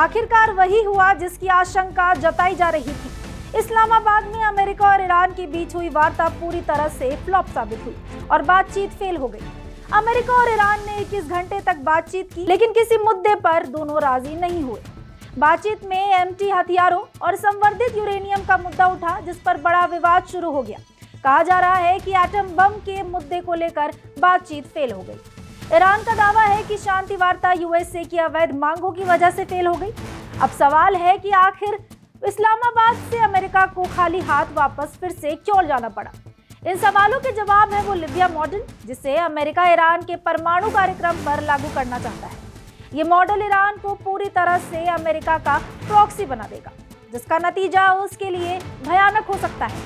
आखिरकार वही हुआ जिसकी आशंका जताई जा रही थी। इस्लामाबाद में अमेरिका और ईरान के बीच हुई वार्ता पूरी तरह से फ्लॉप साबित हुई और बातचीत फेल हो गई। अमेरिका और ईरान ने 21 घंटे तक बातचीत की, लेकिन किसी मुद्दे पर दोनों राजी नहीं हुए। बातचीत में एमटी हथियारों और संवर्धित यूरेनियम का मुद्दा उठा, जिस पर बड़ा विवाद शुरू हो गया। कहा जा रहा है कि एटम बम के मुद्दे को लेकर बातचीत फेल हो गई। ईरान का दावा है कि शांति वार्ता यूएसए की अवैध मांगों की वजह से फेल हो गई। अब सवाल है कि आखिर इस्लामाबाद से अमेरिका को खाली हाथ वापस फिर से क्यों जाना पड़ा। इन सवालों के जवाब है वो लिबिया मॉडल, जिसे अमेरिका ईरान के परमाणु कार्यक्रम पर लागू करना चाहता है। ये मॉडल ईरान को पूरी तरह से अमेरिका का प्रॉक्सी बना देगा, जिसका नतीजा उसके लिए भयानक हो सकता है।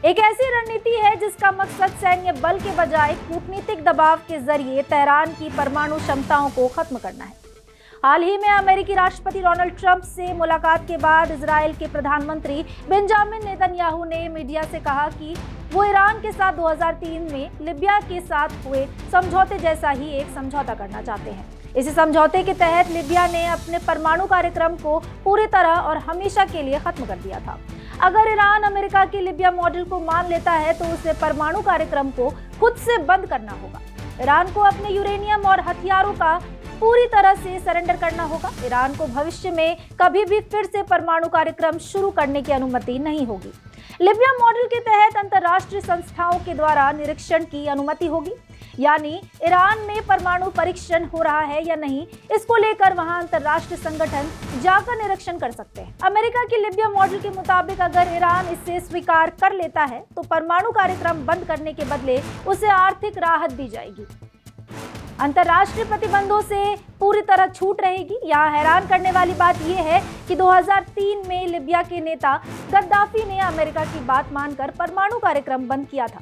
एक ऐसी रणनीति है जिसका मकसद सैन्य बल के बजाय कूटनीतिक दबाव के जरिए तेहरान की परमाणु क्षमताओं को खत्म करना है। हाल ही में अमेरिकी राष्ट्रपति डोनाल्ड ट्रंप से मुलाकात के बाद इजराइल के प्रधानमंत्री बेंजामिन नेतन्याहू ने मीडिया से कहा कि वो ईरान के साथ 2003 में लिबिया के साथ हुए समझौते जैसा ही एक समझौता करना चाहते हैं। इसी समझौते के तहत लिबिया ने अपने परमाणु कार्यक्रम को पूरी तरह और हमेशा के लिए खत्म कर दिया था। अगर ईरान अमेरिका के लिबिया मॉडल को मान लेता है तो उसे परमाणु कार्यक्रम को खुद से बंद करना होगा। ईरान को अपने यूरेनियम और हथियारों का पूरी तरह से सरेंडर करना होगा। ईरान को भविष्य में कभी भी फिर से परमाणु कार्यक्रम शुरू करने की अनुमति नहीं होगी। लिबिया मॉडल के तहत अंतर्राष्ट्रीय संस्थाओं के द्वारा निरीक्षण की अनुमति होगी, यानी ईरान में परमाणु परीक्षण हो रहा है या नहीं, इसको लेकर वहां अंतर्राष्ट्रीय संगठन जाकर निरीक्षण कर सकते हैं। अमेरिका के लिबिया मॉडल के मुताबिक अगर ईरान इसे स्वीकार कर लेता है तो परमाणु कार्यक्रम बंद करने के बदले उसे आर्थिक राहत दी जाएगी, अंतर्राष्ट्रीय प्रतिबंधों से पूरी तरह छूट रहेगी। यहाँ हैरान करने वाली बात यह है कि 2003 में लिबिया के नेता गद्दाफी ने अमेरिका की बात मानकर परमाणु कार्यक्रम बंद किया था।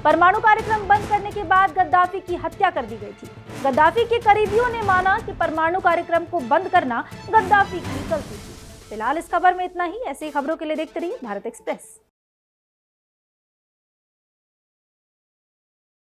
परमाणु कार्यक्रम बंद करने के बाद गद्दाफी की हत्या कर दी गई थी। गद्दाफी के करीबियों ने माना कि परमाणु कार्यक्रम को बंद करना गद्दाफी की गलती थी। फिलहाल इस खबर में इतना ही। ऐसी खबरों के लिए देखते रहिए भारत एक्सप्रेस।